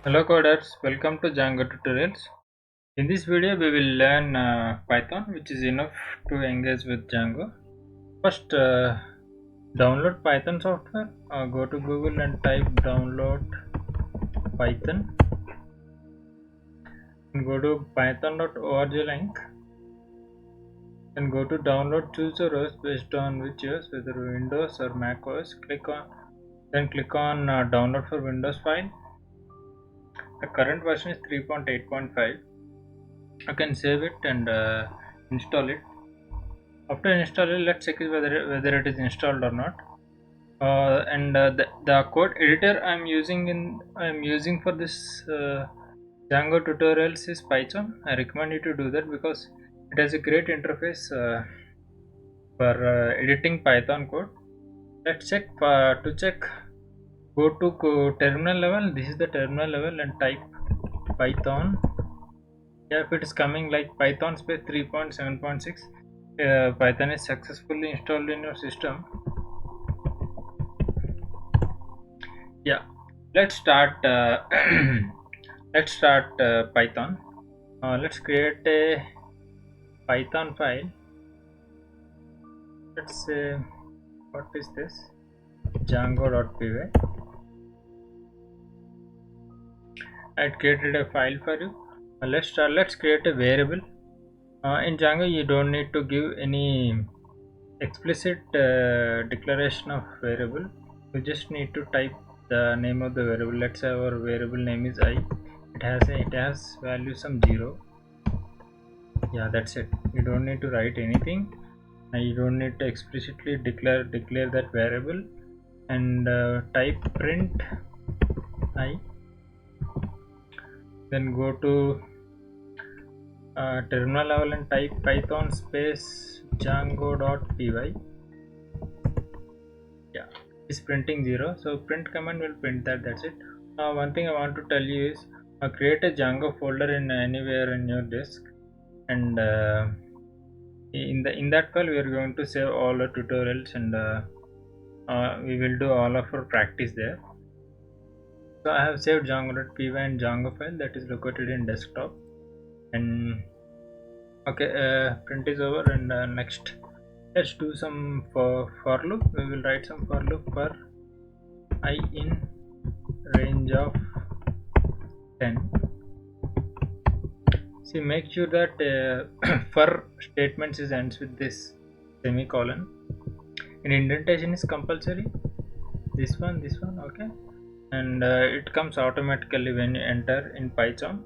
Hello coders, welcome to Django tutorials. In this video we will learn Python, which is enough to engage with Django. First download Python software. Go to Google and type download Python and go to python.org link and go to download. Choose your OS based on which OS, whether Windows or Mac OS. Click on download for Windows file. The current version is 3.8.5. You can save it and install it. After installing, let's check whether it is installed or not. The code editor I'm using for this Django tutorials is Python. I recommend you to do that because it has a great interface for editing Python code. Let's check. To check, go to terminal level. This is the terminal level and type Python. Yeah, if it is coming like Python space 3.7.6, Python is successfully installed in your system. Yeah, let's start. Let's start Python. Let's create a Python file. Let's say, what is this? Django.py. I created a file for you. Let's start. Let's create a variable. In Django, you don't need to give any explicit declaration of variable. You just need to type the name of the variable. Let's say our variable name is I. It has value some 0. Yeah, that's it. You don't need to write anything. You don't need to explicitly declare that variable, and type print I. Then go to terminal level and type Python space Django.py. Yeah, it's printing 0, so print command will print that. That's it. One thing I want to tell you is create a Django folder in anywhere in your disk, and in that file we are going to save all the tutorials, and we will do all of our practice there. So I have saved Django.py and Django file that is located in desktop. And okay, print is over, and next let's do some for loop. We will write some for loop for I in range of 10. See, make sure that for statements is ends with this semicolon, and indentation is compulsory. This one, okay, and it comes automatically when you enter in Python.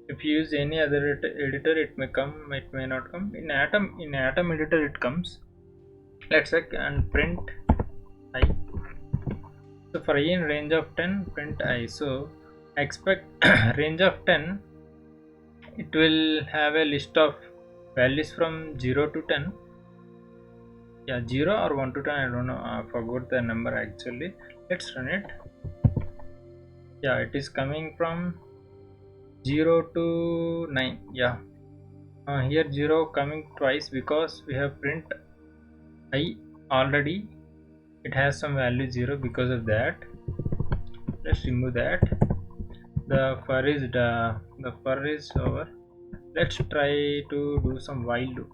If you use any other editor, it may come, it may not come. In Atom editor it comes. Let's check and print I. So for I in range of 10, print I. So I expect range of 10, it will have a list of values from 0 to 10. Yeah, 0 or 1 to 10, I don't know. I forgot the number actually. Let's run it. Yeah, it is coming from 0 to 9. Yeah, here 0 coming twice because we have print I already. It has some value 0. Because of that, let's remove that. The for is over. Let's try to do some while loop.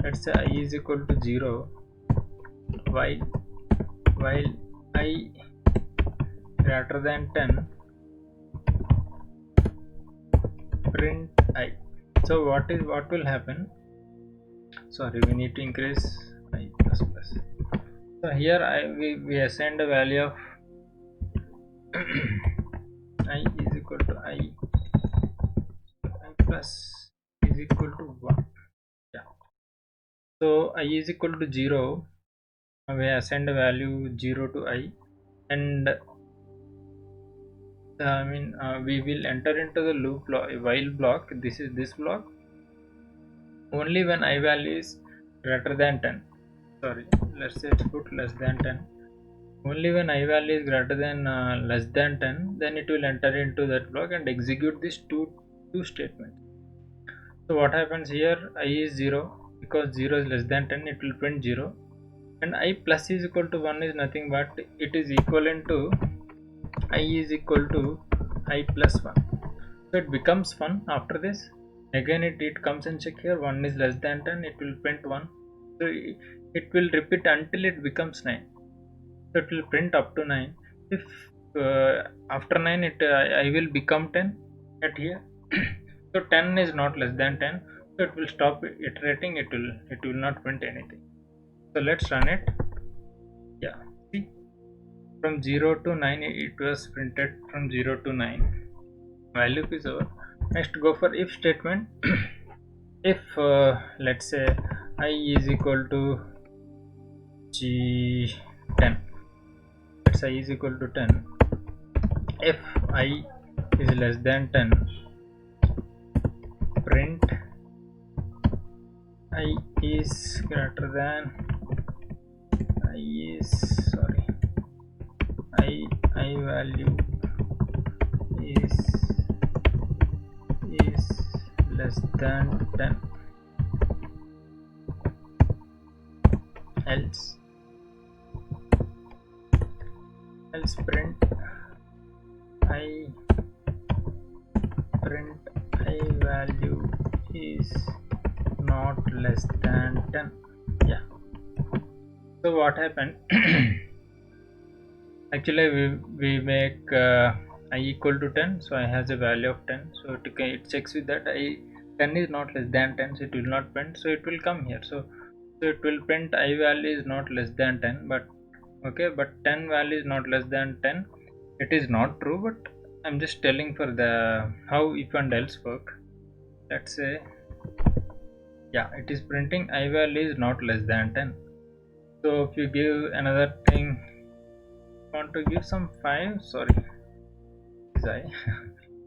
Let's say I is equal to 0 while I greater than 10, print I. So what will happen? Sorry, we need to increase I plus plus. So here we assign the value of I is equal to I plus is equal to 1. Yeah. So I is equal to 0. We assign the value 0 to I, and we will enter into the loop while block. This is this block only when I value is greater than 10. Sorry, let's say put less than 10. Only when I value is greater than less than 10, then it will enter into that block and execute these two statements. So what happens here? I is 0, because 0 is less than 10, it will print 0, and I plus is equal to 1 is nothing but it is equivalent to I is equal to I plus 1. So it becomes 1 after this. Again it comes and check here, 1 is less than 10, it will print 1. So it will repeat until it becomes 9. So it will print up to 9. If after 9 I will become 10 at here. So 10 is not less than 10, so it will stop iterating, it will not print anything. So let's run it. Yeah, see, from 0 to 9 it was printed from 0 to 9. Value is over. Next, go for if statement. If let's say I is equal to G10, let's say I is equal to 10. If I is less than 10, print I is greater than I value is less than 10, else print I value is not less than 10. Yeah, so what happened? Actually we make I equal to 10, so I has a value of 10, so it checks with that 10 is not less than 10, so it will not print, so it will come here. So it will print I value is not less than 10, but okay, but 10 value is not less than 10. It is not true, but I'm just telling for the how if and else work. Let's say, yeah, it is printing I value is not less than 10. So if you give another thing, want to give some 5, sorry,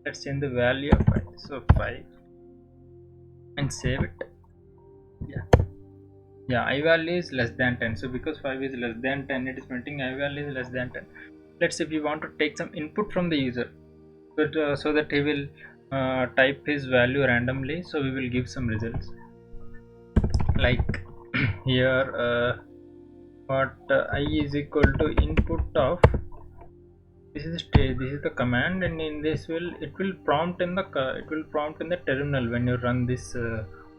let's change the value of 5, so 5, and save it. Yeah, I value is less than 10, so because 5 is less than 10, it is printing I value is less than 10. Let's say if you want to take some input from the user, but so that he will type his value randomly, so we will give some results like here what I is equal to input of this is the command, and in this it will prompt in the terminal when you run this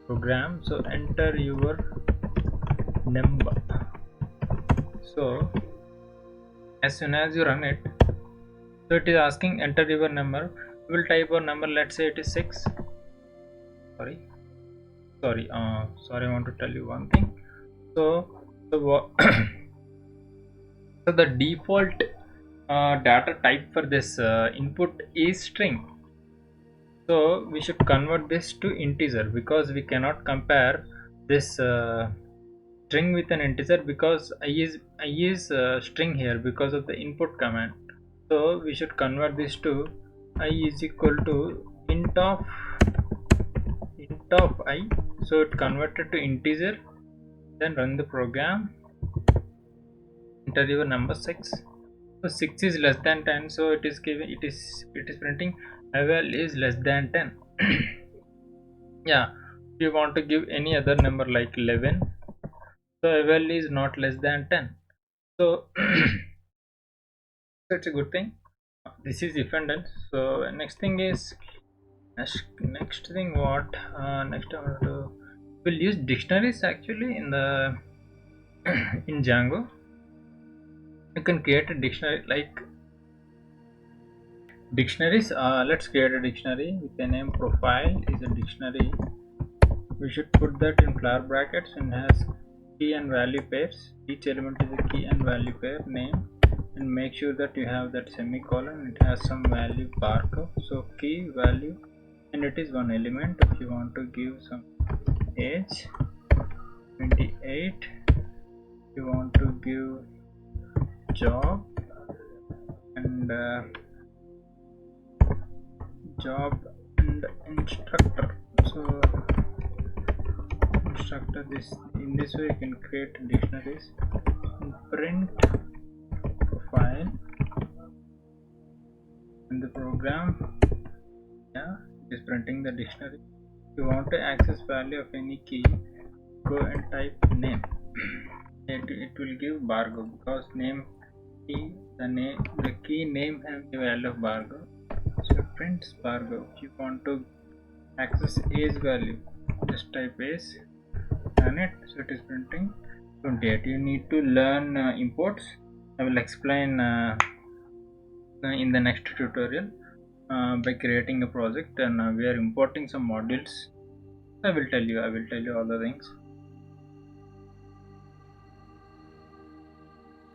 program. So enter your number. So as soon as you run it, so it is asking enter your number. We will type our number, let's say it is 6. Sorry, I want to tell you one thing. So so the default data type for this input is string, so we should convert this to integer, because we cannot compare this string with an integer, because I is string here because of the input command. So we should convert this to I is equal to int of I, so it converted to integer. Then run the program, enter your number 6. So 6 is less than 10, so it is printing IVAL is less than 10. Yeah, if you want to give any other number like 11, so IVAL is not less than 10. So it's a good thing. This is if and else. So next thing is next thing what next I want to we'll use dictionaries actually in the in Django. You can create a dictionary like dictionaries. Let's create a dictionary with the name profile is a dictionary. We should put that in flower brackets and has key and value pairs. Each element is a key and value pair name, and make sure that you have that semicolon. It has some value barcode, so key value, and it is one element. If you want to give some age 28, you want to give job and instructor. So instructor, this in this way you can create dictionaries and print profile in the program. Yeah, it is printing the dictionary. If you want to access value of any key, go and type name. It will give bargo, because name key, the key name has the value of bargo. So print Spargo. If you want to access age value, just type age and so it is printing 28. You need to learn imports. I will explain in the next tutorial by creating a project, and we are importing some modules. I will tell you all the things.